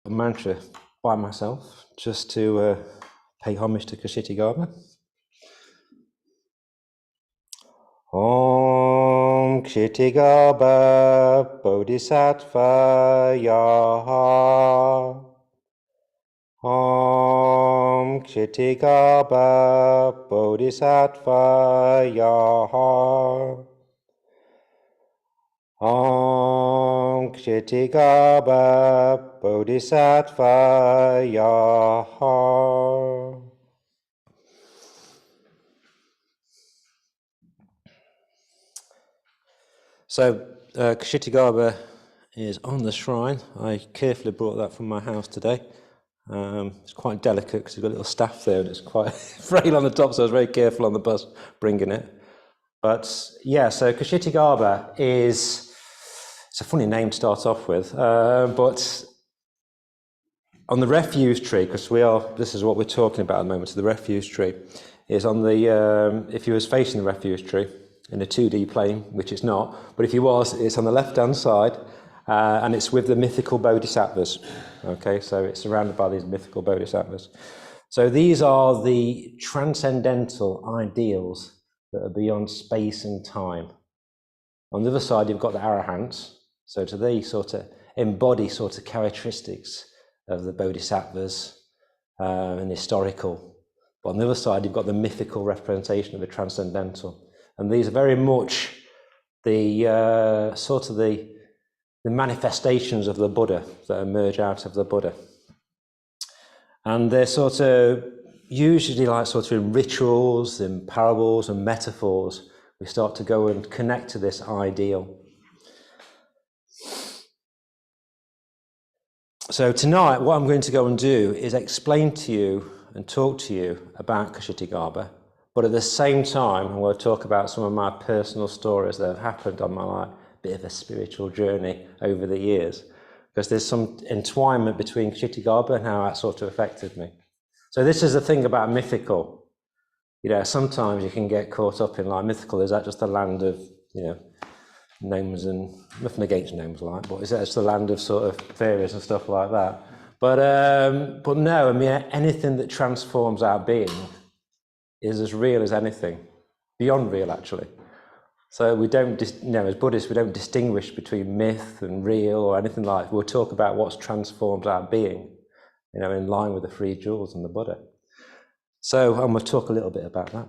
a mantra by myself, just to pay homage to Kshitigarbha. Om Kshitigarbha Bodhisattva Yaha. Om Kshitigarbha Bodhisattva Yaha. Om Kshitigarbha Bodhisattva Yaha. So Kshitigarbha is on the shrine. I carefully brought that from my house today. It's quite delicate because it's got a little staff there and it's quite frail on the top, so I was very careful on the bus bringing it. But yeah, so Kshitigarbha it's a funny name to start off with, but on the refuge tree, because this is what we're talking about at the moment, so the refuge tree is on the, if you was facing the refuge tree in a 2D plane, which it's not, but if you was, it's on the left-hand side, and it's with the mythical bodhisattvas. Okay, so it's surrounded by these mythical bodhisattvas. So these are the transcendental ideals that are beyond space and time. On the other side, you've got the arahants. So they sort of embody sort of characteristics of the bodhisattvas and historical. But on the other side, you've got the mythical representation of the transcendental. And these are very much the sort of the manifestations of the Buddha that emerge out of the Buddha. And they're sort of usually like sort of in rituals, in parables and metaphors, we start to go and connect to this ideal. So tonight, what I'm going to go and do is explain to you and talk to you about Kshitigarbha, but at the same time, I'm going to talk about some of my personal stories that have happened on my bit of a spiritual journey over the years, because there's some entwinement between Kshitigarbha and how that sort of affected me. So this is the thing about mythical. You know, sometimes you can get caught up in like mythical, is that just the land of, you know, gnomes and nothing against gnomes, like, but is that just the land of sort of fairies and stuff like that? But no, I mean, anything that transforms our being is as real as anything, beyond real actually. So we don't, as Buddhists, we don't distinguish between myth and real or anything like that. We'll talk about what's transformed our being, you know, in line with the three jewels and the Buddha. So I'm going to talk a little bit about that.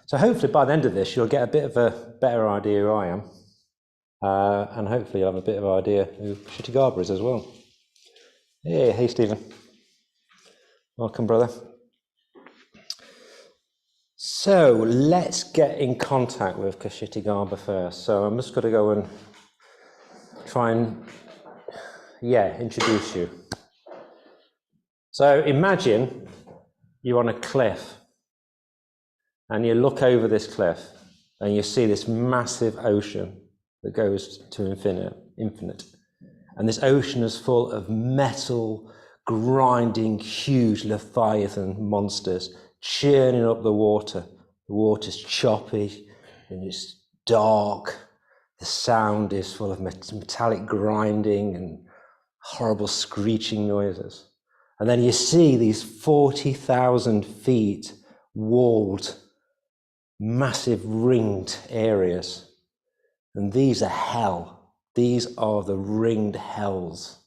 So hopefully by the end of this, you'll get a bit of a better idea who I am. And hopefully you'll have a bit of an idea who Kshitigarbha is as well. Hey Stephen. Welcome, brother. So let's get in contact with Kshitigarbha first. So I'm just going to go and try and, introduce you. So imagine you're on a cliff and you look over this cliff and you see this massive ocean that goes to infinite. And this ocean is full of metal, grinding, huge Leviathan monsters, churning up the water. The water's choppy and it's dark. The sound is full of metallic grinding and horrible screeching noises. And then you see these 40,000 feet walled, massive ringed areas. And these are hell. These are the ringed hells.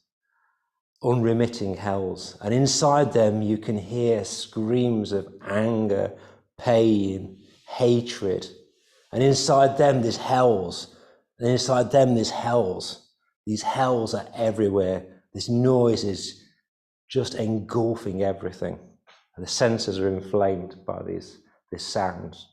Unremitting hells, and inside them you can hear screams of anger, pain, hatred, and inside them there's hells, and inside them there's hells. These hells are everywhere. This noise is just engulfing everything. And the senses are inflamed by these sounds.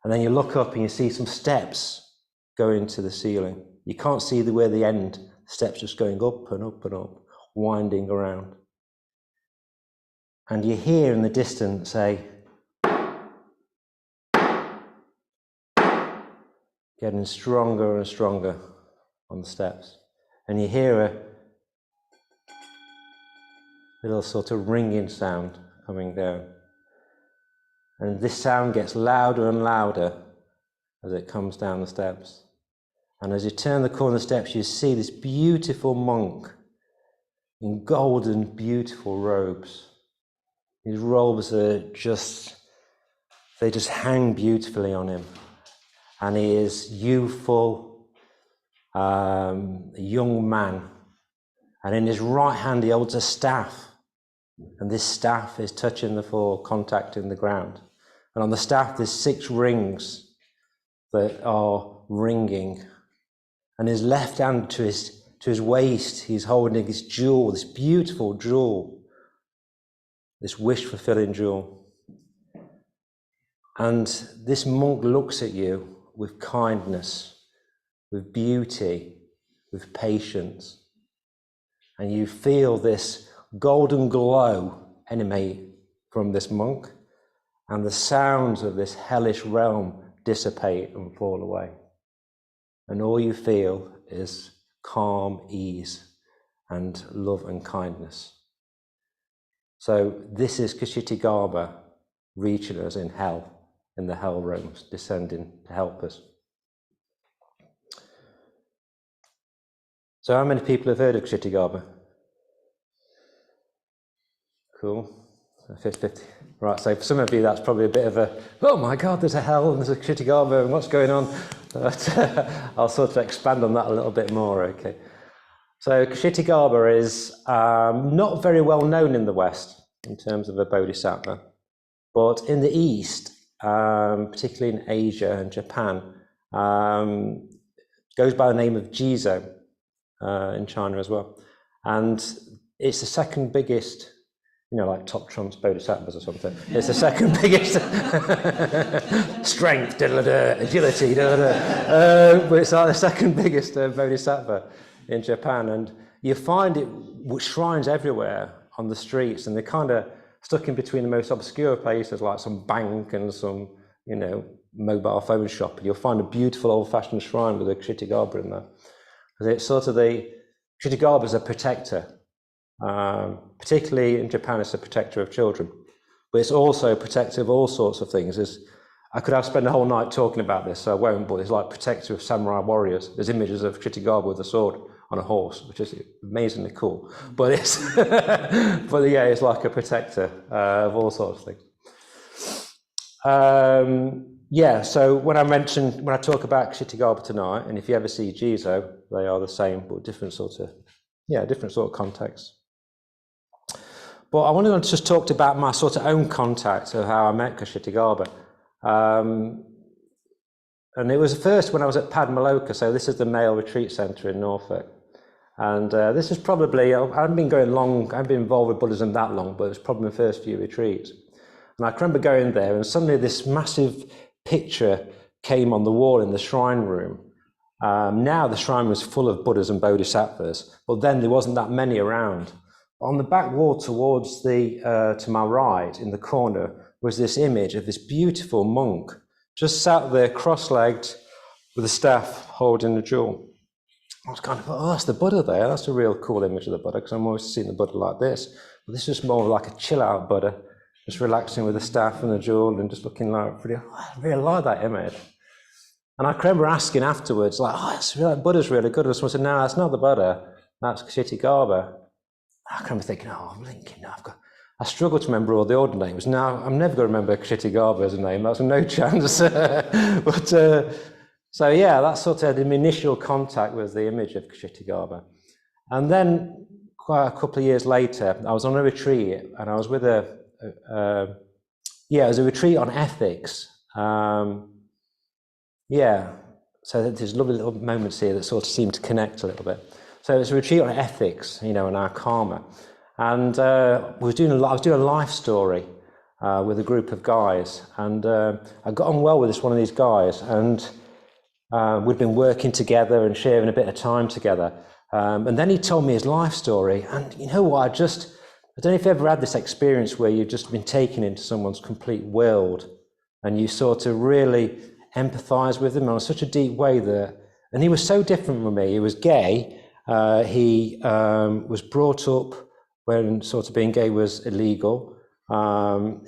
And then you look up and you see some steps going to the ceiling. You can't see where the end, steps just going up and up and up, winding around. And you hear in the distance getting stronger and stronger on the steps. And you hear a little sort of ringing sound coming down. And this sound gets louder and louder as it comes down the steps. And as you turn the corner of the steps, you see this beautiful monk in golden, beautiful robes. His robes are they just hang beautifully on him. And he is youthful, a young man. And in his right hand, he holds a staff. And this staff is touching the floor, contacting the ground. And on the staff, there's 6 rings that are ringing. And his left hand to his waist, he's holding his jewel, this beautiful jewel, this wish-fulfilling jewel. And this monk looks at you with kindness, with beauty, with patience. And you feel this golden glow emanate from this monk, and the sounds of this hellish realm dissipate and fall away. And all you feel is calm, ease, and love and kindness. So this is Kshitigarbha reaching us in hell, in the hell realms, descending to help us. So how many people have heard of Kshitigarbha? Cool. 50-50. Right, so for some of you that's probably a bit of a, oh my God, there's a hell and there's a Kshitigarbha and what's going on? But I'll sort of expand on that a little bit more, okay. So Kshitigarbha is not very well known in the West in terms of a bodhisattva, but in the East, particularly in Asia and Japan, goes by the name of Jizo in China as well. And it's the second biggest, like top trumps bodhisattvas or something. It's the second biggest strength, agility, but it's like the second biggest bodhisattva in Japan. And you find it with shrines everywhere on the streets, and they're kind of stuck in between the most obscure places, like some bank and some, mobile phone shop. And you'll find a beautiful old-fashioned shrine with a Kshitigarbha in there. It's sort of Kshitigarbha is a protector. Particularly in Japan, it's a protector of children, but it's also a protector of all sorts of things. I could have spent the whole night talking about this, so I won't, but it's like protector of samurai warriors. There's images of Kshitigarbha with a sword on a horse, which is amazingly cool. But it's, it's like a protector of all sorts of things. So when I talk about Kshitigarbha tonight, and if you ever see Jizo, they are the same, but different sort of contexts. But I wanted to just talk about my sort of own contact of how I met Kshitigarbha. And it was first when I was at Padmaloka, so this is the male retreat centre in Norfolk. And this is probably, I haven't been involved with Buddhism that long, but it was probably my first few retreats. And I can remember going there, and suddenly this massive picture came on the wall in the shrine room. Now the shrine was full of Buddhas and Bodhisattvas, but then there wasn't that many around. On the back wall towards to my right in the corner was this image of this beautiful monk, just sat there cross-legged with a staff holding a jewel. I was kind of, that's the Buddha there. That's a real cool image of the Buddha, because I'm always seeing the Buddha like this. But this is more like a chill-out Buddha, just relaxing with the staff and the jewel and just looking like, I really like that image. And I can remember asking afterwards, Buddha's really good. And someone said, no, that's not the Buddha, that's Kshitigarbha. I can remember thinking, I'm linking. I struggle to remember all the old names. Now, I'm never going to remember Kshitigarbha as a name. That's no chance. That's sort of the initial contact with the image of Kshitigarbha. And then, quite a couple of years later, I was on a retreat, and I was with it was a retreat on ethics. So there's lovely little moments here that sort of seem to connect a little bit. So it's a retreat on ethics, and our karma. And I was doing a life story with a group of guys, and I got on well with one of these guys, and we'd been working together and sharing a bit of time together. And then he told me his life story, and you know what, I don't know if you've ever had this experience where you've just been taken into someone's complete world, and you sort of really empathize with him on such a deep way and he was so different from me. He was gay. He was brought up when sort of being gay was illegal.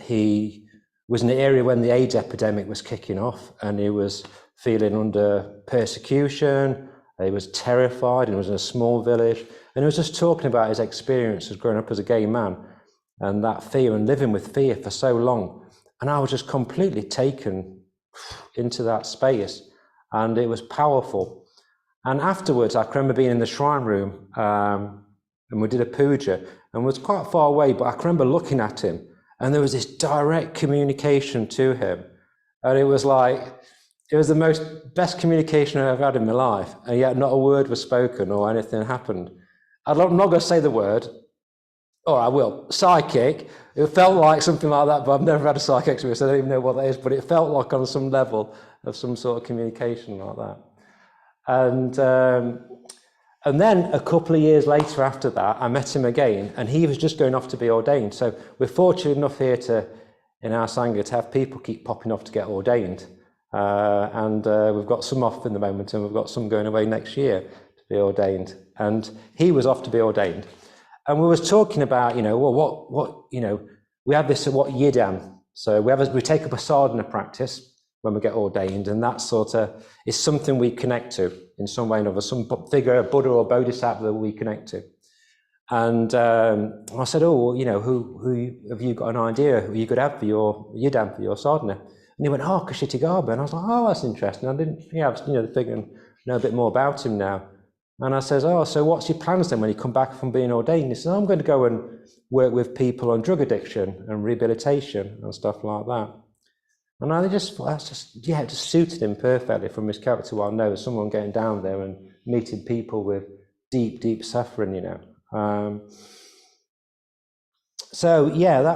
He was in the area when the AIDS epidemic was kicking off, and he was feeling under persecution. He was terrified, and he was in a small village. And he was just talking about his experience as growing up as a gay man and that fear and living with fear for so long. And I was just completely taken into that space, and it was powerful. And afterwards, I can remember being in the shrine room, and we did a puja, and it was quite far away, but I can remember looking at him, and there was this direct communication to him. And it was like, it was the best communication I've ever had in my life, and yet not a word was spoken or anything happened. I'm not going to say the word, or I will. Psychic. It felt like something like that, but I've never had a psychic experience. I don't even know what that is, but it felt like on some level of some sort of communication like that. And then a couple of years later after that, I met him again, and he was just going off to be ordained. So we're fortunate enough here in our Sangha to have people keep popping off to get ordained. We've got some off in the moment, and we've got some going away next year to be ordained. And he was off to be ordained. And we was talking about, we have this what yidam. So we take up a sadhana practice when we get ordained, and that sort of is something we connect to in some way or another, some figure, Buddha or Bodhisattva that we connect to. And I said, who have you got an idea who you could have for your yidam, for your sadhana? And he went, Kshitigarbha. And I was like, that's interesting. I didn't, figure and know a bit more about him now. And I says, so what's your plans then when you come back from being ordained? He says, I'm going to go and work with people on drug addiction and rehabilitation and stuff like that. And I just thought, it just suited him perfectly from his character. Well, I know someone getting down there and meeting people with deep, deep suffering, that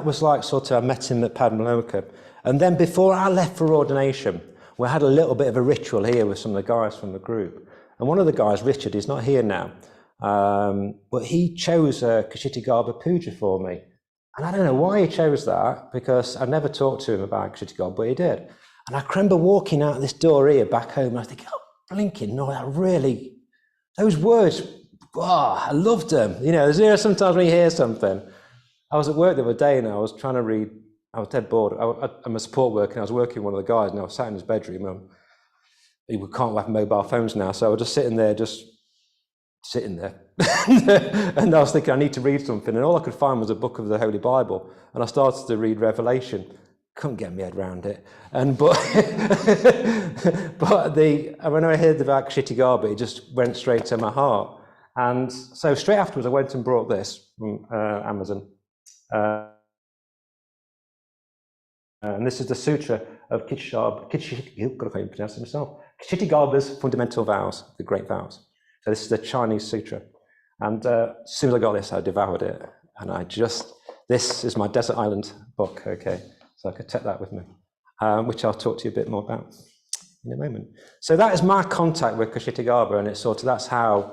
was like sort of, I met him at Padmaloka. And then before I left for ordination, we had a little bit of a ritual here with some of the guys from the group. And one of the guys, Richard, he's not here now, but he chose a Kshitigarbha puja for me. And I don't know why he chose that, because I never talked to him about Kshitigarbha, but he did. And I remember walking out this door here back home, and I was thinking, blinking, no, those words, I loved them. Sometimes when you hear something. I was at work the other day, and I was trying to read, I was dead bored. I'm a support worker, and I was working with one of the guys, and I was sat in his bedroom, we can't have mobile phones now, so I was just sitting there. And I was thinking I need to read something, and all I could find was a book of the Holy Bible, and I started to read Revelation. Couldn't get my head around it. But when I heard about Kshitigarbha, it just went straight to my heart. And so straight afterwards, I went and brought this from Amazon. And this is the Sutra of Kshitigarbha's Fundamental Vows, the Great Vows. So this is the Chinese Sutra. And as soon as I got this, I devoured it. And this is my desert island book, okay? So I could take that with me, which I'll talk to you a bit more about in a moment. So that is my contact with Kshitigarbha, and it's that's how it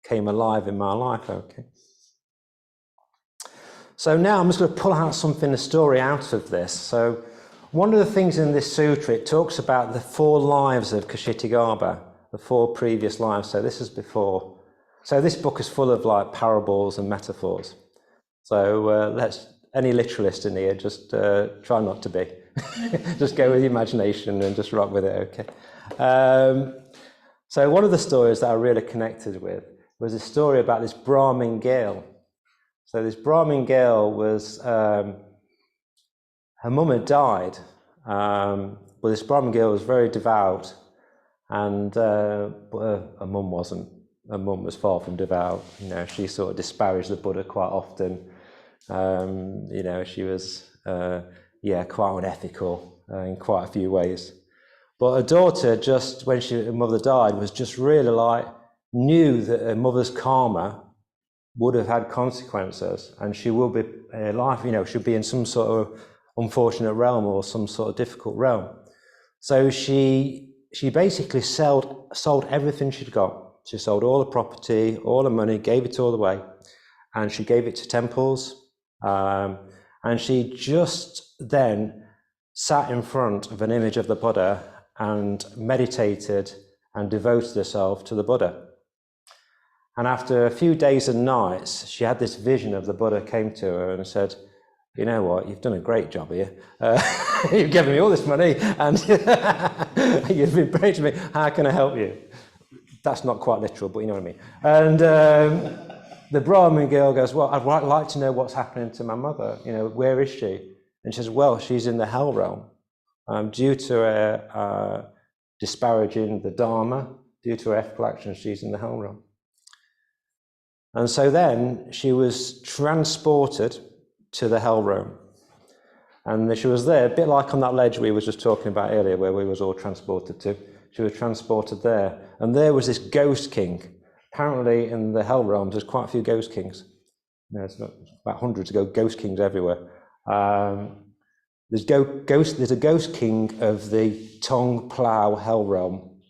came alive in my life, okay? So now I'm just going to pull out a story out of this. So one of the things in this sutra, it talks about the 4 lives of Kshitigarbha, the 4 previous lives. So this is before. So this book is full of like parables and metaphors. So any literalist in here, just try not to be. Just go with the imagination and just rock with it, okay? So one of the stories that I really connected with was a story about this Brahmin girl. So this Brahmin girl was, her mum had died, but this Brahmin girl was very devout, and but her mum wasn't. Her mum was far from devout. She sort of disparaged the Buddha quite often. She was, quite unethical in quite a few ways. But her daughter, just when her mother died, was just really knew that her mother's karma would have had consequences, and she will be she'll be in some sort of unfortunate realm or some sort of difficult realm. So she basically sold everything she'd got. She sold all the property, all the money, gave it all away, and she gave it to temples. And she just then sat in front of an image of the Buddha and meditated and devoted herself to the Buddha. And after a few days and nights, she had this vision of the Buddha came to her and said, you know what, you've done a great job here. You've given me all this money and you've been praying to me. How can I help you? That's not quite literal, but you know what I mean. the Brahmin girl goes, well, I'd like to know what's happening to my mother. Where is she? And she says, well, she's in the hell realm. Due to her disparaging the Dharma, due to her ethical actions, she's in the hell realm. And so then she was transported to the hell realm. And she was there, a bit like on that ledge we were just talking about earlier, where we was all transported to. She was transported there. And there was this ghost king. Apparently in the hell realms, there's quite a few ghost kings. There's about hundreds of ghost kings everywhere. There's a ghost king of the tongue plough hell realm,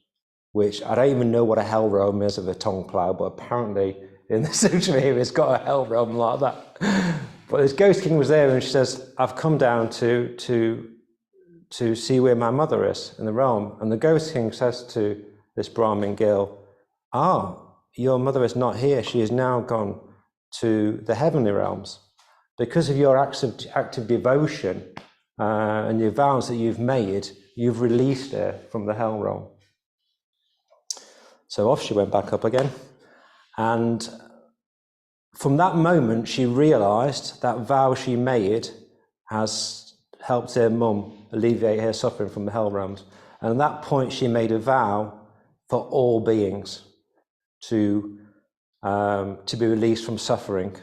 which I don't even know what a hell realm is of a tongue plough, but apparently in the Sutra here, it's got a hell realm like that. But this ghost king was there, and she says, I've come down to see where my mother is in the realm. And the ghost king says to this Brahmin girl, your mother is not here. She has now gone to the heavenly realms. Because of your active devotion and your vows that you've made, you've released her from the hell realm. So off she went back up again. And from that moment, she realized that vow she made has helped her mum alleviate her suffering from the hell realms. And at that point, she made a vow for all beings to be released from suffering.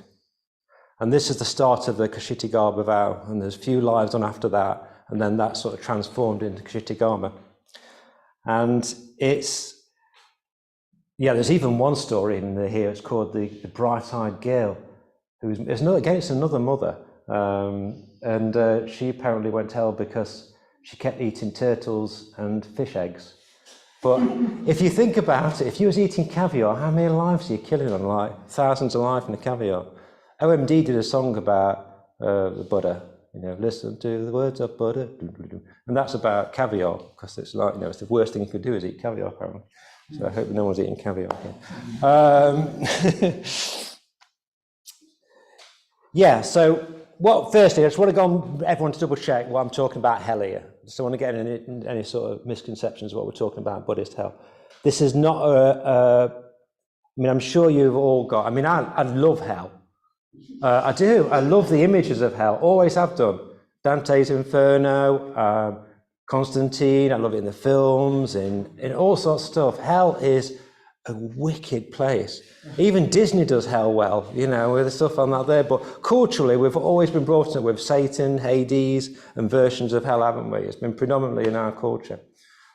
And this is the start of the Kshitigarbha vow. And there's a few lives on after that. And then that sort of transformed into Kshitigarbha. And there's even one story in here. It's called the bright-eyed girl. It's another mother. And she apparently went to hell because she kept eating turtles and fish eggs. But if you think about it, if you was eating caviar, how many lives are you killing on? Like thousands of lives in the caviar. OMD did a song about the Buddha. Listen to the words of Buddha. And that's about caviar, because it's like, it's the worst thing you could do is eat caviar, apparently. So I hope no one's eating caviar here. Firstly, I just want to go on everyone to double check what I'm talking about hell here. So I want to get any sort of misconceptions of what we're talking about Buddhist hell. This is not I'm sure you've all got, I love hell. I do. I love the images of hell, always have done. Dante's Inferno, Constantine, I love it in the films, in all sorts of stuff. Hell is a wicked place. Even Disney does hell well, with the stuff on that there. But culturally, we've always been brought up with Satan, Hades, and versions of hell, haven't we? It's been predominantly in our culture.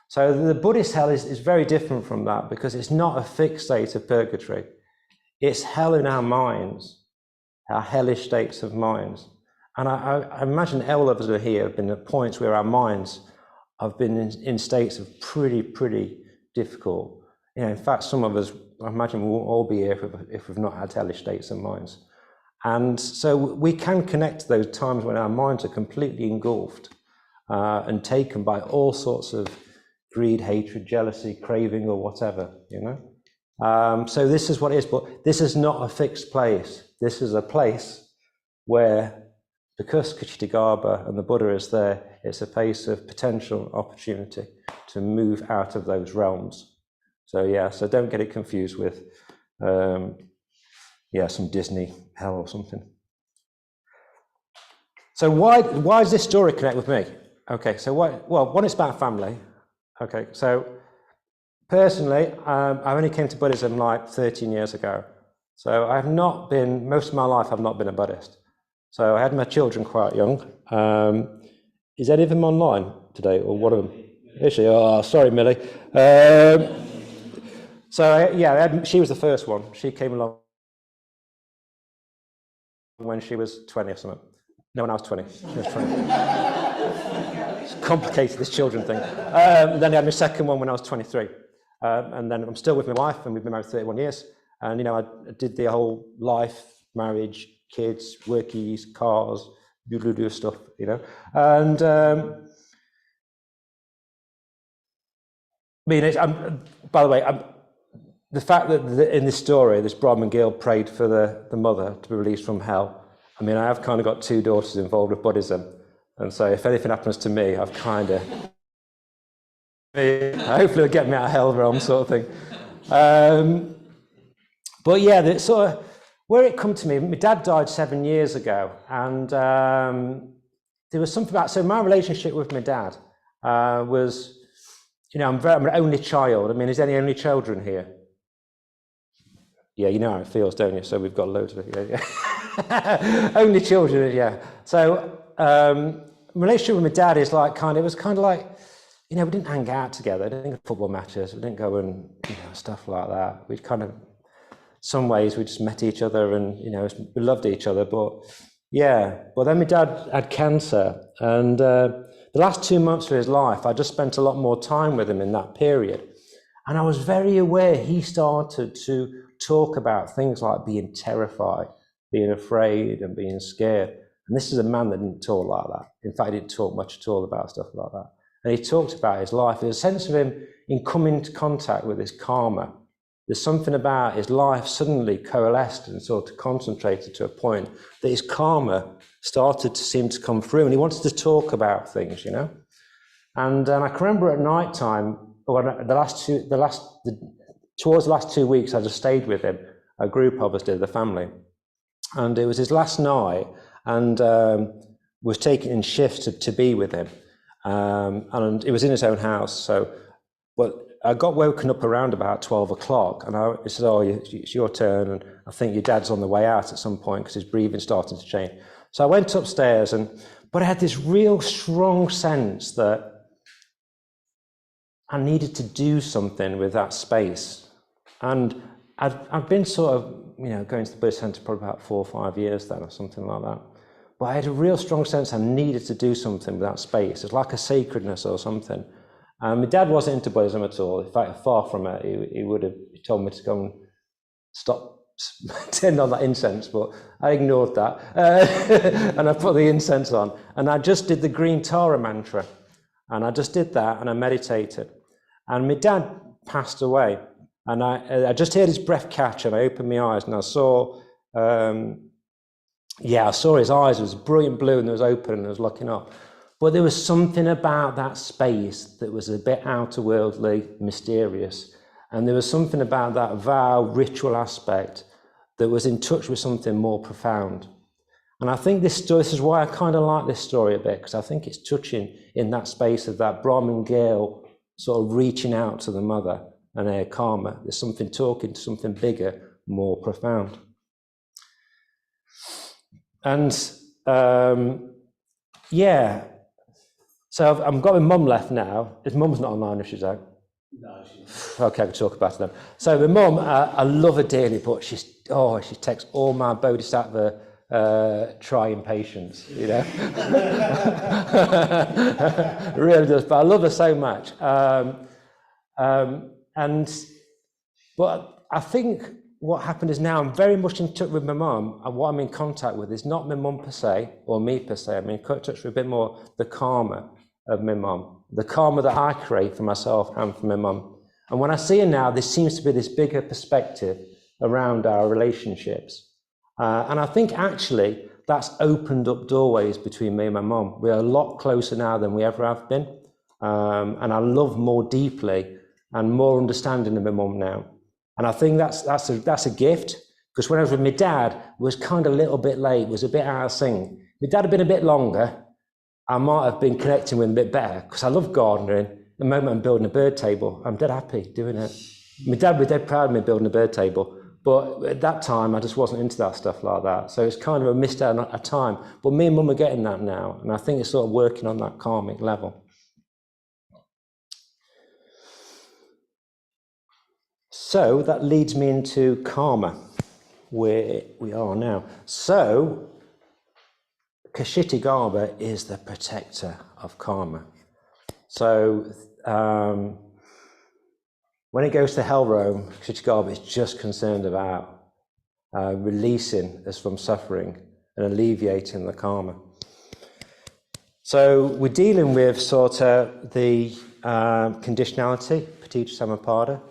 So the Buddhist hell is very different from that, because it's not a fixed state of purgatory. It's hell in our minds, our hellish states of minds. And I imagine all of us here have been at points where our minds have been in states of pretty difficult. In fact, some of us, I imagine we won't all be here if we've not had hellish states of minds. And so we can connect to those times when our minds are completely engulfed and taken by all sorts of greed, hatred, jealousy, craving, or whatever, So this is what it is, but this is not a fixed place. This is a place where, because Kshitigarbha and the Buddha is there, it's a place of potential opportunity to move out of those realms. So don't get it confused with, some Disney hell or something. So why does this story connect with me? Okay, so one, it's about family. Okay, so personally, I only came to Buddhism like 13 years ago. So most of my life I've not been a Buddhist. So I had my children quite young. Is any of them online today, or one of them? Is she? Oh, sorry, Millie. She was the first one. She came along when she was 20 or something. No, when I was 20. She was 20. It's complicated, this children thing. Then I had my second one when I was 23. And then I'm still with my wife, and we've been married 31 years. And, I did the whole life, marriage, kids, workies, cars, do stuff, And by the way, the fact that in this story, this Brahmin girl prayed for the mother to be released from hell. I have kind of got two daughters involved with Buddhism. And so if anything happens to me, I've kind of, hopefully it'll get me out of hell realm sort of thing. where it come to me, my dad died 7 years ago, and there was something about, so my relationship with my dad was, you know, I'm an only child. I mean, is there any only children here? Yeah, you know how it feels, don't you? So we've got loads of it. Yeah. Only children, yeah. So relationship with my dad is like it was kind of like, you know, we didn't hang out together. We didn't go to football matches. We didn't go and, you know, stuff like that. We'd kind of, some ways we just met each other and, you know, we loved each other. But yeah, well, then my dad had cancer, and the last 2 months of his life, I just spent a lot more time with him in that period. And I was very aware he started to talk about things like being terrified, being afraid and being scared. And this is a man that didn't talk like that. In fact, he didn't talk much at all about stuff like that. And he talked about his life. There's a sense of him in coming into contact with his karma. There's something about his life suddenly coalesced and sort of concentrated to a point that his karma started to seem to come through, and he wanted to talk about things, you know. And I can remember at night time, towards the last 2 weeks, I just stayed with him, a group of us did, the family. And it was his last night, and was taken in shifts to be with him. And it was in his own house. So, but I got woken up around about 12 o'clock, and I said, oh, it's your turn, and I think your dad's on the way out at some point because his breathing started to change. So I went upstairs, but I had this real strong sense that I needed to do something with that space. And I've been sort of, you know, going to the Buddhist Centre probably about 4 or 5 years then, or something like that. But I had a real strong sense I needed to do something with that space. It's like a sacredness or something. My dad wasn't into Buddhism at all. In fact, far from it. He would have told me to go and stop turning on that incense, but I ignored that. And I put the incense on. And I just did the green Tara mantra. And I just did that, and I meditated. And my dad passed away. And I just heard his breath catch, and I opened my eyes, and I saw, I saw his eyes. It was brilliant blue, and it was open, and it was looking up. But there was something about that space that was a bit outer-worldly, mysterious. And there was something about that vow, ritual aspect that was in touch with something more profound. And I think this is why I kind of like this story a bit, because I think it's touching in that space of that Brahmin girl sort of reaching out to the mother and her karma. There's something talking to something bigger, more profound. And so I've got my mum left now. His mum's not online if she's out. No, she's not. Okay, I can talk about it then. So my mum, I love her dearly, but she takes all my bodhisattva trying patience, you know. Really does, but I love her so much. But I think what happened is now I'm very much in touch with my mum, and what I'm in contact with is not my mum per se, or me per se. I'm in touch with a bit more the karma of my mum, the karma that I create for myself and for my mum. And when I see her now, there seems to be this bigger perspective around our relationships. And I think actually that's opened up doorways between me and my mum. We're a lot closer now than we ever have been. And I love more deeply and more understanding of my mum now. And I think that's a gift, because when I was with my dad, it was kind of a little bit late, was a bit out of sync. My dad had been a bit longer. I might have been connecting with him a bit better, because I love gardening. The moment I'm building a bird table, I'm dead happy doing it. My dad was dead proud of me building a bird table. But at that time, I just wasn't into that stuff like that. So it's kind of a missed out on a time. But me and mum are getting that now. And I think it's sort of working on that karmic level. So that leads me into karma, where we are now. So Kshitigarbha is the protector of karma. So when it goes to hell realm, Kshitigarbha is just concerned about releasing us from suffering and alleviating the karma. So we're dealing with sort of the conditionality, paticca samuppada,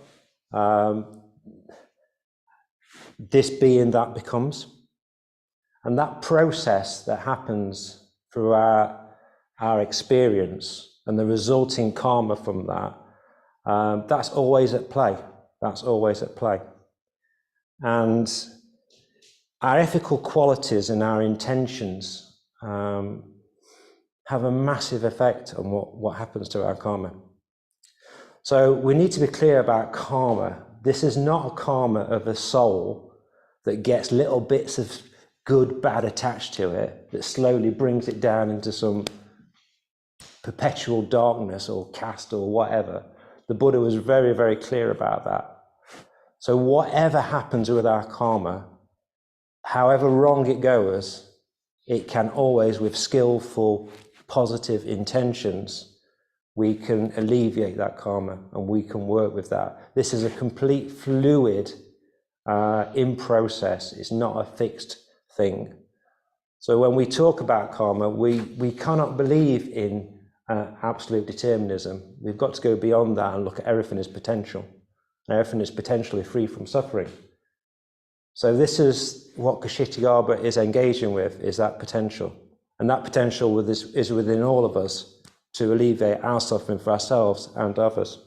this being that becomes, and that process that happens through our experience and the resulting karma from that. That's always at play. That's always at play. And our ethical qualities and our intentions have a massive effect on what happens to our karma. So we need to be clear about karma. This is not a karma of a soul that gets little bits of good, bad attached to it, that slowly brings it down into some perpetual darkness or caste or whatever. The Buddha was very, very clear about that. So whatever happens with our karma, however wrong it goes, it can always, with skillful, positive intentions, we can alleviate that karma and we can work with that. This is a complete fluid in process. It's not a fixed thing. So when we talk about karma, we cannot believe in absolute determinism. We've got to go beyond that and look at everything as potential. And everything is potentially free from suffering. So this is what Kshitigarbha is engaging with, is that potential. And that potential is within all of us to alleviate our suffering for ourselves and others.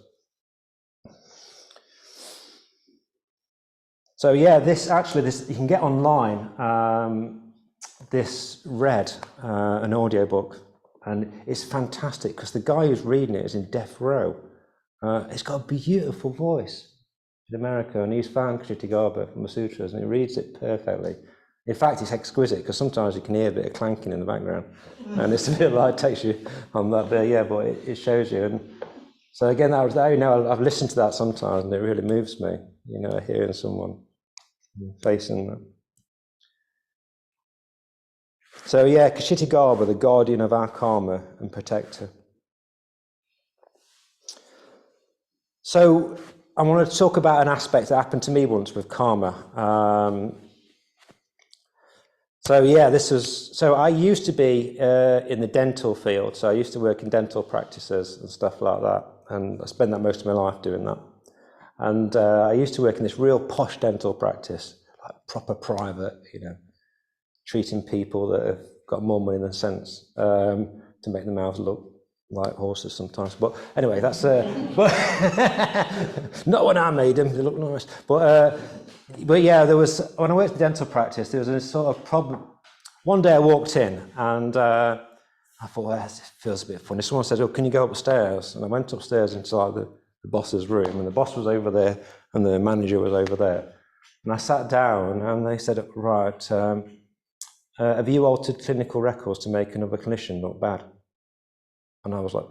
So yeah, this you can get online, this read, an audiobook, and it's fantastic because the guy who's reading it is in death row. He's got a beautiful voice in America, and he's found Kshitigarbha from the sutras, and he reads it perfectly. In fact, it's exquisite because sometimes you can hear a bit of clanking in the background, and it's a bit like it takes you on that bit, yeah, but it shows you. And so again, I've listened to that sometimes, and it really moves me, hearing someone facing that. So yeah, Kshitigarbha, the guardian of our karma and protector. So I want to talk about an aspect that happened to me once with karma. So I used to be in the dental field. So I used to work in dental practices and stuff like that. And I spent most of my life doing that. And I used to work in this real posh dental practice, like proper private, treating people that have got more money than sense, to make the mouths look like horses sometimes. But anyway, that's but not when I made them. They look nice. But yeah, there was, when I worked in dental practice, there was a sort of problem. One day I walked in and I thought, well, this feels a bit funny. Someone said, "Oh, can you go upstairs?" And I went upstairs into like the boss's room, and the boss was over there and the manager was over there. And I sat down and they said, "Right, have you altered clinical records to make another clinician look bad?" And I was like,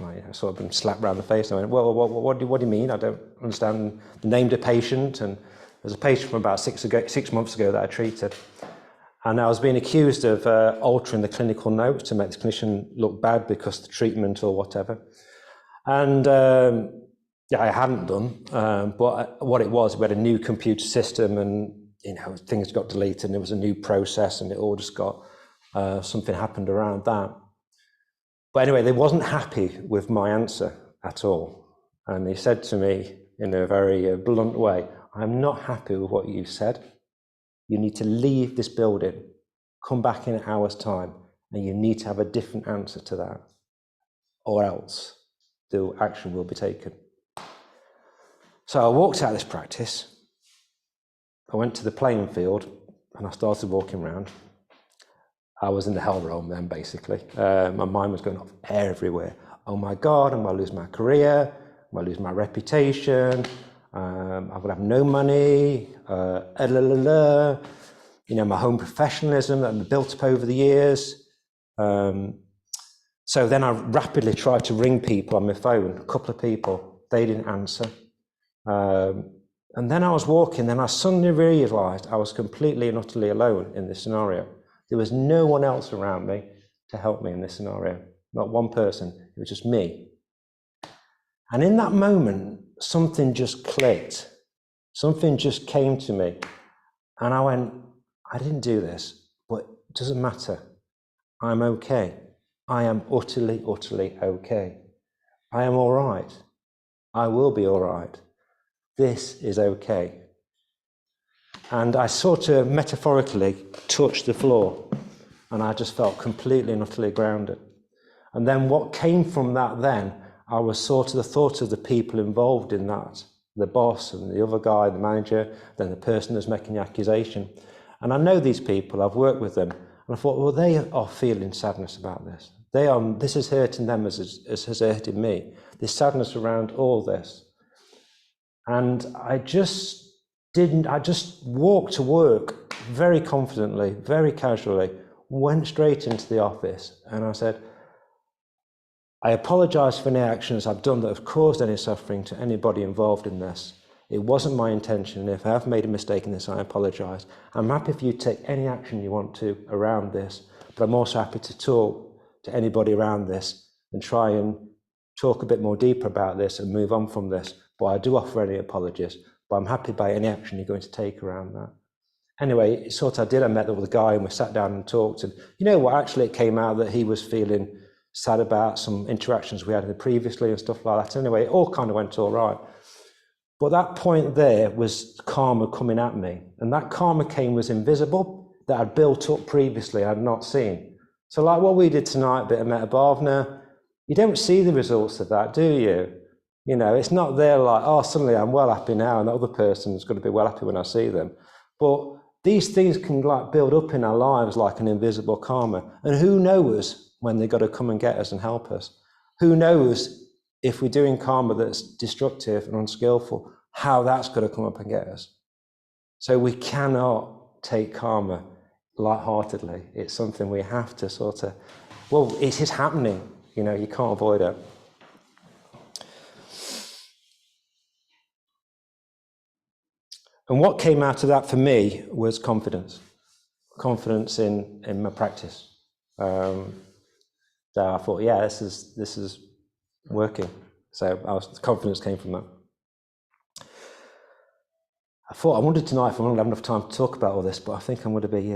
I sort of been slapped around the face. And I went, "Well, what do you mean? I don't understand." Named a patient, and there's a patient from about 6 months ago that I treated. And I was being accused of altering the clinical notes to make the clinician look bad because of the treatment or whatever. And I hadn't done, but what it was, we had a new computer system and things got deleted and there was a new process and it all just got, something happened around that. But anyway, they wasn't happy with my answer at all. And they said to me in a very blunt way, "I'm not happy with what you said. You need to leave this building, come back in an hour's time, and you need to have a different answer to that, or else the action will be taken." So I walked out of this practice. I went to the playing field and I started walking around. I was in the hell realm then, basically. My mind was going off everywhere. Oh my God, I'm going to lose my career. I'm going to lose my reputation. I'm going to have no money. My home professionalism that I've built up over the years. So then I rapidly tried to ring people on my phone, a couple of people. They didn't answer. And then I was walking, then I suddenly realized I was completely and utterly alone in this scenario. There was no one else around me to help me in this scenario. Not one person, it was just me. And in that moment, something just clicked. Something just came to me. And I went, I didn't do this, but it doesn't matter. I'm okay. I am utterly, utterly okay. I am all right. I will be all right. This is okay. And I sort of metaphorically touched the floor and I just felt completely and utterly grounded. And then what came from that then, I was sort of the thought of the people involved in that, the boss and the other guy, the manager, then the person that's making the accusation. And I know these people, I've worked with them, and I thought, well, they are feeling sadness about this. This is hurting them as has hurted me. This sadness around all this. And I just walked to work very confidently, very casually, went straight into the office, and I said, I apologise for any actions I've done that have caused any suffering to anybody involved in this. It wasn't my intention. If I have made a mistake in this, I apologise. I'm happy for you to take any action you want to around this, but I'm also happy to talk to anybody around this and try and talk a bit more deeper about this and move on from this. But I do offer any apologies, but I'm happy by any action you're going to take around that. Anyway, sort of I did. I met with the guy and we sat down and talked. And you know what? Actually, it came out that he was feeling sad about some interactions we had previously and stuff like that. Anyway, it all kind of went all right. But that point there was karma coming at me. And that karma was invisible, that I'd built up previously, I'd not seen. So like what we did tonight, a bit of metta bhavana, you don't see the results of that, do you? You know, it's not there like, oh, suddenly I'm well happy now and the other person's going to be well happy when I see them. But these things can like build up in our lives like an invisible karma. And who knows when they've got to come and get us and help us? Who knows if we're doing karma that's destructive and unskillful, how that's going to come up and get us? So we cannot take karma lightheartedly. It's something we have to sort of, well, it is happening. You know, you can't avoid it. And what came out of that for me was confidence in my practice. So I thought, yeah, this is working. So the confidence came from that. I wondered tonight if I'm going to have enough time to talk about all this, but I think I'm going to be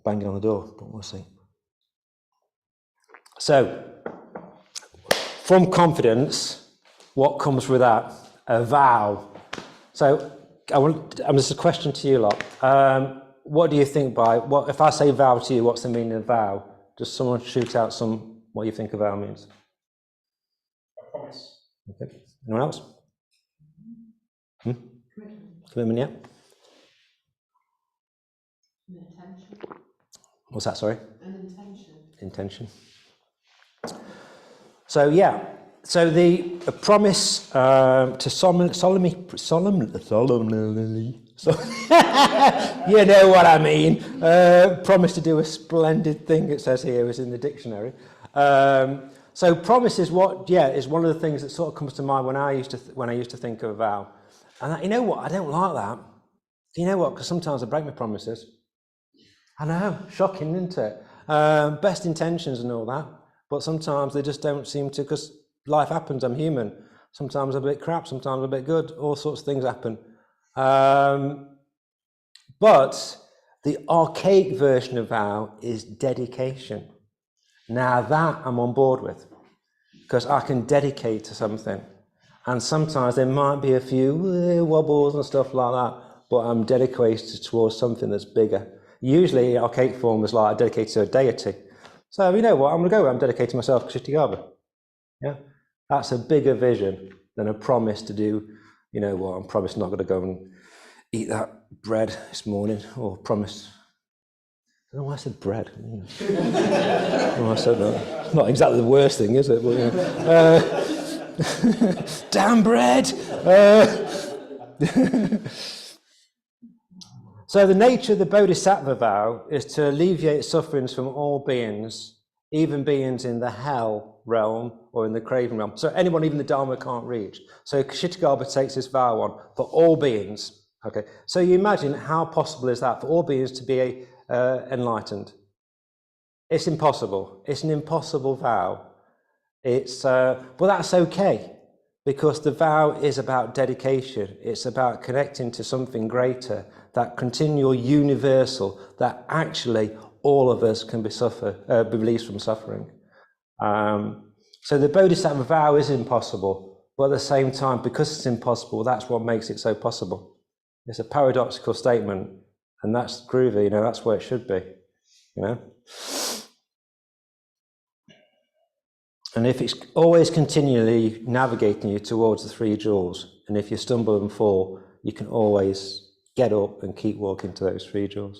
banging on the door, but we'll see. So, from confidence, what comes with that? A vow. So, this is a question to you lot. What do you think if I say vow to you, what's the meaning of vow? Does someone shoot out what you think a vow means? A promise. Okay. Anyone else? Commitment, yeah. An intention. What's that, sorry? An intention. Intention. So, yeah. So the promise to solemnly, you know what I mean. Promise to do a splendid thing, it says here, is in the dictionary. So promise is is one of the things that sort of comes to mind when I used to think of a vow. And you know what, I don't like that. You know what, because sometimes I break my promises. I know, shocking, isn't it? Best intentions and all that, but sometimes they just don't seem to, because life happens, I'm human. Sometimes I'm a bit crap, sometimes I'm a bit good, all sorts of things happen. But the archaic version of vow is dedication. Now that I'm on board with, because I can dedicate to something. And sometimes there might be a few wobbles and stuff like that, but I'm dedicated towards something that's bigger. Usually archaic form is like I dedicate to a deity. So you know what, I'm dedicating myself to Kshitigarbha. Yeah, that's a bigger vision than a promise to do, you know what, I'm promised not going to go and eat that bread this morning, or promise. I don't know why I said bread. I said that. It's not exactly the worst thing, is it? But, damn bread! So the nature of the Bodhisattva vow is to alleviate sufferings from all beings, even beings in the hell realm or in the craven realm. So anyone even the Dharma can't reach. So Kshitigarbha takes this vow on for all beings. Okay. So you imagine how possible is that for all beings to be enlightened? It's impossible. It's an impossible vow. But that's okay, because the vow is about dedication. It's about connecting to something greater, that continual universal, that actually all of us can be released from suffering. So the Bodhisattva vow is impossible, but at the same time, because it's impossible, that's what makes it so possible. It's a paradoxical statement, and that's groovy, you know, that's where it should be, you know. And if it's always continually navigating you towards the three jewels, and if you stumble and fall, you can always get up and keep walking to those 3 jewels.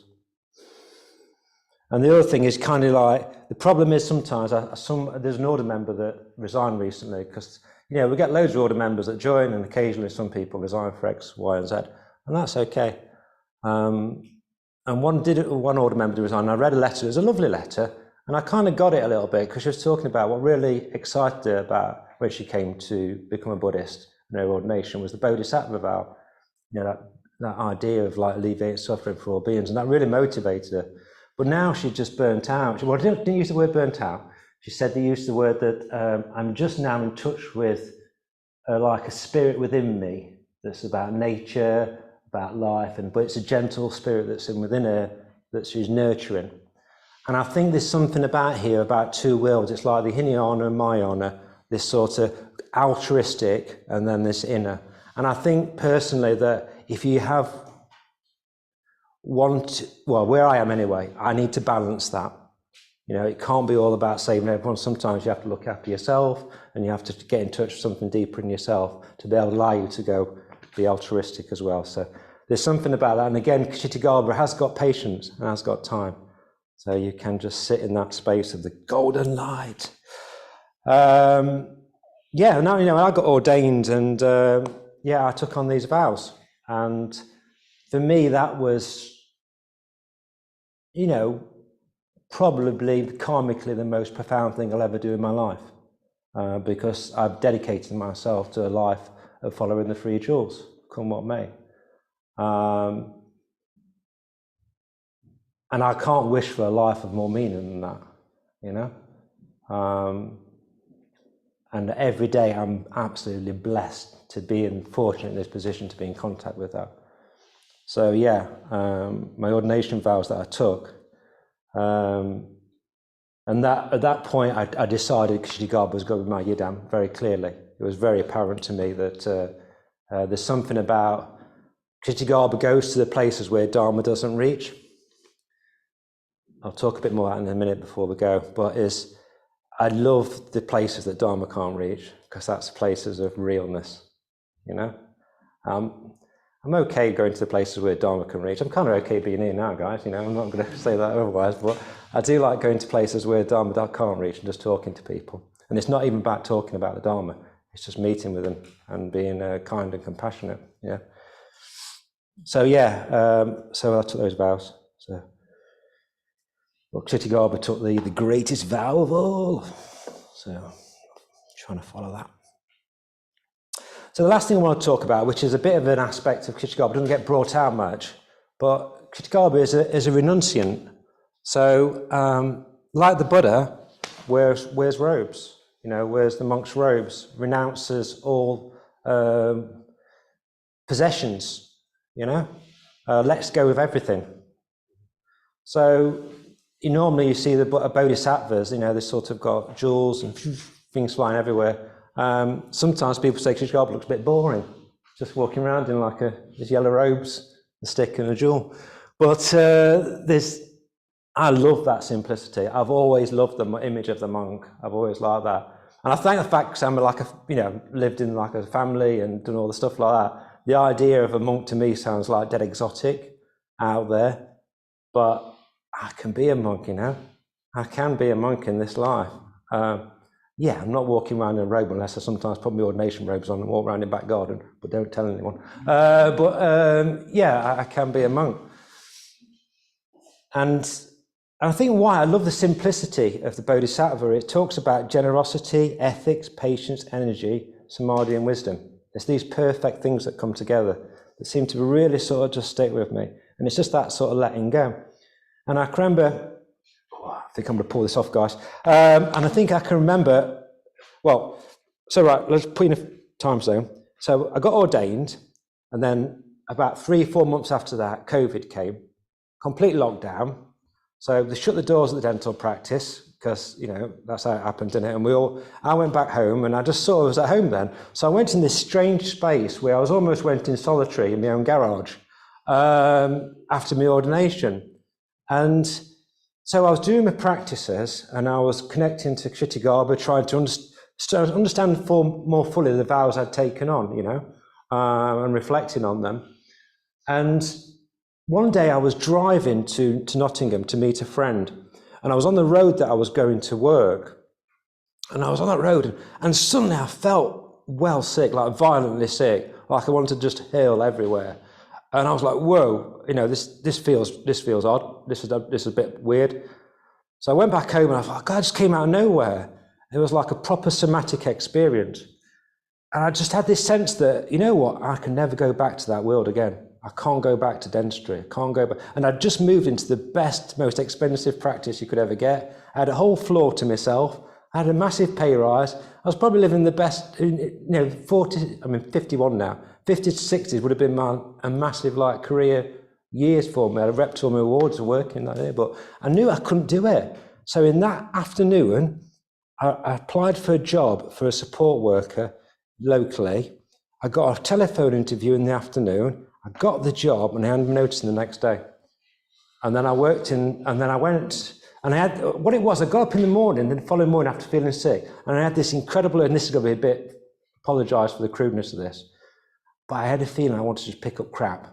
And the other thing is kind of like, the problem is sometimes there's an order member that resigned recently because, you know, we get loads of order members that join and occasionally some people resign for X, Y, and Z, and that's okay. And one order member did resign, and I read a letter, it was a lovely letter, and I kind of got it a little bit because she was talking about what really excited her about when she came to become a Buddhist and her ordination was the Bodhisattva vow, you know, that idea of like alleviating suffering for all beings, and that really motivated her. But now she's just burnt out. Well, didn't use the word burnt out. She said they used the word that I'm just now in touch with like a spirit within me that's about nature, about life, but it's a gentle spirit that's within her that she's nurturing. And I think there's something about here, about 2 worlds. It's like the Hinayana and Mahayana, this sort of altruistic and then this inner. And I think personally that if you have where I am anyway, I need to balance that. You know, it can't be all about saving everyone. Sometimes you have to look after yourself and you have to get in touch with something deeper in yourself to be able to allow you to go be altruistic as well. So there's something about that. And again, Kshitigarbha has got patience and has got time. So you can just sit in that space of the golden light. Now, you know, I got ordained and I took on these vows. And for me, that was, you know, probably karmically the most profound thing I'll ever do in my life, because I've dedicated myself to a life of following the 3 jewels, come what may. And I can't wish for a life of more meaning than that, you know. And every day I'm absolutely blessed to be fortunate in this position to be in contact with that. So yeah, my ordination vows that I took, and that at that point I decided Kshitigarbha was going to be my yidam very clearly. It was very apparent to me that there's something about Kshitigarbha goes to the places where Dharma doesn't reach. I'll talk a bit more about it in a minute before we go, but I love the places that Dharma can't reach because that's places of realness, you know. I'm okay going to the places where Dharma can reach. I'm kind of okay being here now, guys, you know, I'm not going to say that otherwise, but I do like going to places where Dharma can't reach and just talking to people. And it's not even about talking about the Dharma, it's just meeting with them and being kind and compassionate, yeah. So so I took those vows. So, well, Kshitigarbha took the greatest vow of all. So, I'm trying to follow that. So the last thing I want to talk about, which is a bit of an aspect of Kshitigarbha, doesn't get brought out much, but Kshitigarbha is a renunciant. So, like the Buddha, wears robes, you know, wears the monk's robes, renounces all possessions, you know, lets go of everything. So normally you see the bodhisattvas, you know, they sort of got jewels and things flying everywhere. Sometimes people say Kshitigarbha looks a bit boring, just walking around in like his yellow robes, a stick and a jewel. But I love that simplicity. I've always loved the image of the monk. I've always liked that. And I think the fact I'm lived in like a family and done all the stuff like that, the idea of a monk to me sounds like dead exotic out there, but I can be a monk, you know. I can be a monk in this life. I'm not walking around in a robe unless I sometimes put my ordination robes on and walk around in the back garden, but don't tell anyone. I can be a monk. And I think why I love the simplicity of the Bodhisattva, it talks about generosity, ethics, patience, energy, samadhi and wisdom. It's these perfect things that come together that seem to really sort of just stick with me. And it's just that sort of letting go. And I can remember, I think I'm going to pull this off, guys. And I think I can remember, let's put in a time zone. So I got ordained, and then about 3-4 months after that, COVID came, complete lockdown. So they shut the doors of the dental practice because, you know, that's how it happened, didn't it? And I went back home and I just sort of was at home then. So I went in this strange space where I almost went in solitary in my own garage after my ordination. And so I was doing my practices and I was connecting to Kshitigarbha, trying to understand more fully the vows I'd taken on, you know, and reflecting on them. And one day I was driving to Nottingham to meet a friend, and I was on the road that I was going to work. And I was on that road, and suddenly I felt well sick, like violently sick, like I wanted to just hurl everywhere. And I was like, whoa, this feels odd. This is a bit weird. So I went back home and I thought, God, I just came out of nowhere. It was like a proper somatic experience. And I just had this sense that, you know what, I can never go back to that world again. I can't go back to dentistry. I can't go back. And I'd just moved into the best, most expensive practice you could ever get. I had a whole floor to myself. I had a massive pay rise. I was probably living the best, 51 now. 50s to 60s would have been a massive career years for me. I repped all my awards and working that day, but I knew I couldn't do it. So in that afternoon, I applied for a job for a support worker locally. I got a telephone interview in the afternoon. I got the job and I handed my notice in the next day. And then I went, and I had, what it was, I got up in the morning, the following morning after feeling sick, and I had this incredible, and this is going to be a bit, apologise for the crudeness of this, but I had a feeling I wanted to just pick up crap.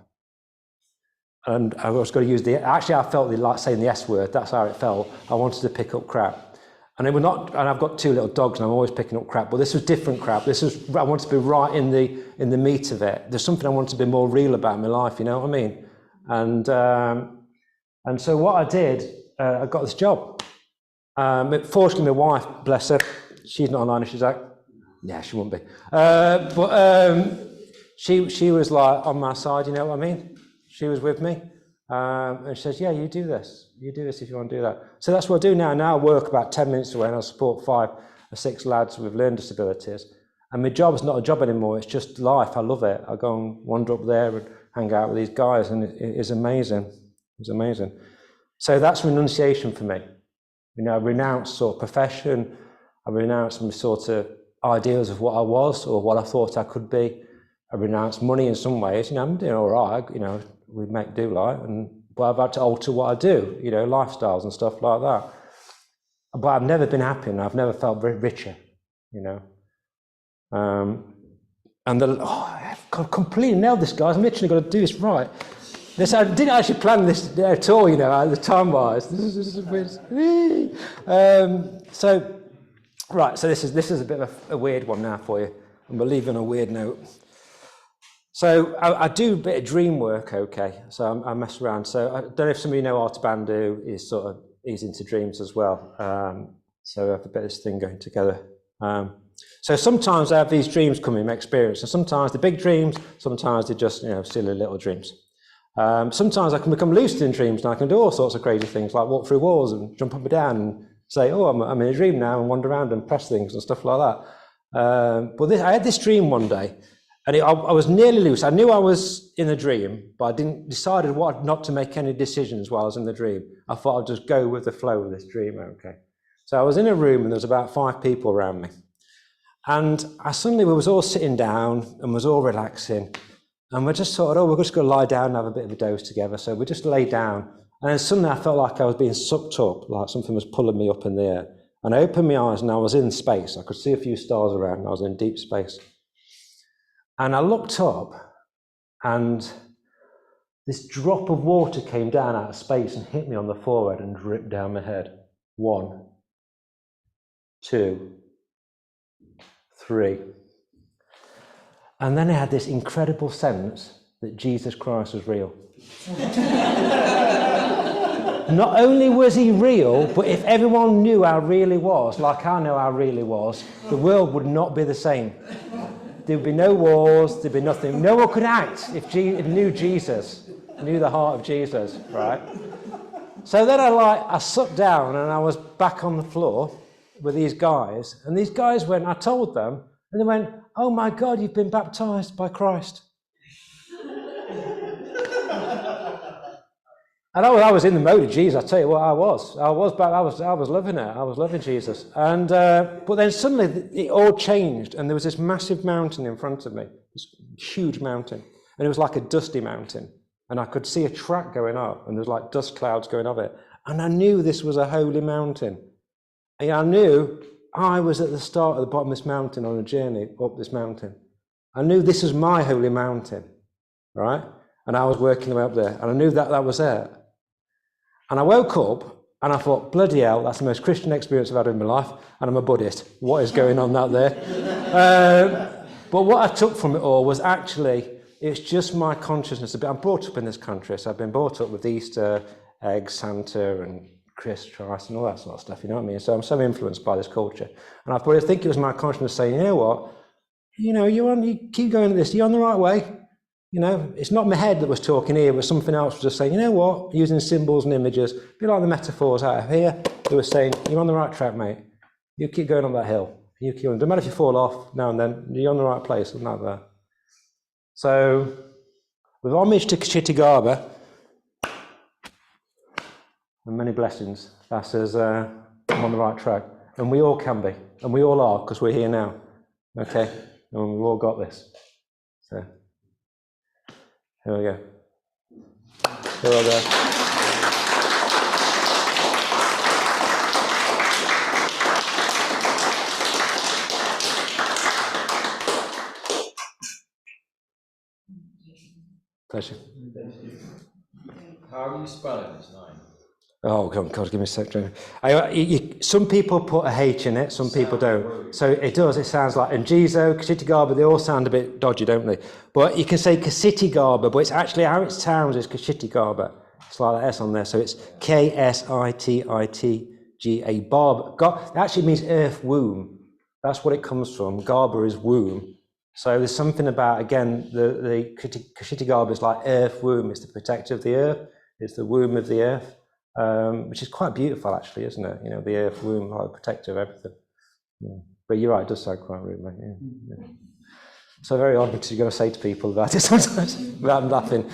And I was going to use I felt like saying the S word, that's how it felt. I wanted to pick up crap. And it was not, and I've got 2 little dogs and I'm always picking up crap, but this was different crap. I wanted to be right in the meat of it. There's something I wanted to be more real about in my life, you know what I mean? And so what I did, I got this job. Fortunately, my wife, bless her, she's not online, she's like, yeah, she won't be. She was like on my side, you know what I mean? She was with me. And she says, yeah, you do this if you want to do that. So that's what I do now. Now I work about 10 minutes away and I support 5 or 6 lads with learning disabilities. And my job is not a job anymore, it's just life. I love it. I go and wander up there and hang out with these guys, and it is amazing. It's amazing. So that's renunciation for me. I renounced sort of profession, I renounced some sort of ideals of what I was or what I thought I could be. I renounced money in some ways. I'm doing all right, we make do but I've had to alter what I do, lifestyles and stuff like that. But I've never been happy and I've never felt richer, I've completely nailed this, guys. I'm literally going to do this right. I didn't actually plan this at all, at the time-wise. This is so this is a bit of a weird one now for you. And we'll leave on a weird note. So I do a bit of dream work, okay? So I mess around. So I don't know if some of you know Arta Bandhu he's into dreams as well. So I have a bit of this thing going together. So sometimes I have these dreams come in my experience. And sometimes they're big dreams, sometimes they're just, silly little dreams. Sometimes I can become lucid in dreams and I can do all sorts of crazy things like walk through walls and jump up and down and say, oh, I'm in a dream now, and wander around and press things and stuff like that. But I had this dream one day. And I was nearly loose. I knew I was in a dream, but I decided not to make any decisions while I was in the dream. I thought I'd just go with the flow of this dream, okay. So I was in a room and there was about 5 people around me. And we was all sitting down and was all relaxing. And we just thought, we're just going to lie down and have a bit of a dose together. So we just lay down. And then suddenly I felt like I was being sucked up, like something was pulling me up in the air. And I opened my eyes and I was in space. I could see a few stars around and I was in deep space. And I looked up and this drop of water came down out of space and hit me on the forehead and dripped down my head. 1, 2, 3. And then I had this incredible sense that Jesus Christ was real. Not only was he real, but if everyone knew how real he was, like I know how real he was, the world would not be the same. There'd be no wars, there'd be nothing. No one could act if knew Jesus, knew the heart of Jesus, right? So then I sat down and I was back on the floor with these guys. And these guys I told them, and they went, oh my God, you've been baptized by Christ. And I was in the mode of Jesus. I tell you what, I was loving it. I was loving Jesus. And but then suddenly it all changed, and there was this massive mountain in front of me, this huge mountain, and it was like a dusty mountain, and I could see a track going up, and there was like dust clouds going up it, and I knew this was a holy mountain. And I knew I was at the start of the bottom of this mountain on a journey up this mountain. I knew this was my holy mountain, right? and I was working my way up there, and I knew that was there. And I woke up, and I thought, bloody hell, that's the most Christian experience I've had in my life, and I'm a Buddhist. What is going on out there? But what I took from it all was actually, it's just my consciousness. I'm brought up in this country, so I've been brought up with Easter, eggs, Santa, and Christ, and all that sort of stuff, you know what I mean? So I'm so influenced by this culture. And I probably think it was my consciousness saying, you know what, you keep going at this, you're on the right way. You know, it's not my head that was talking here, but something else was just saying, you know what, using symbols and images, a bit like the metaphors out of here, they were saying, you're on the right track, mate. You keep going on that hill. You keep on. Don't matter if you fall off now and then, you're on the right place, and like that. So, with homage to Kshitigarbha, and many blessings, that says, I'm on the right track. And we all can be, and we all are, because we're here now. Okay? And we've all got this. So, here we go. Here we go. Pleasure. How do you spell it this name? Oh, God, give me a sec. Some people put a H in it, some people don't. So it does, it sounds like, and Jizo, Kshitigarbha, they all sound a bit dodgy, don't they? But you can say Kshitigarbha, but it's actually how it sounds is Kshitigarbha. It's like that S on there, so it's Ksititga. Barb, it actually means earth womb. That's what it comes from. Garbha is womb. So there's something about, again, the Kshitigarbha is like earth womb. It's the protector of the earth. It's the womb of the earth. Which is quite beautiful, actually, isn't it? You know, the earth womb, like protector of everything. Yeah. But you're right, it does sound quite rude, mate. Yeah. Yeah. So very odd to go to say to people about it sometimes without laughing.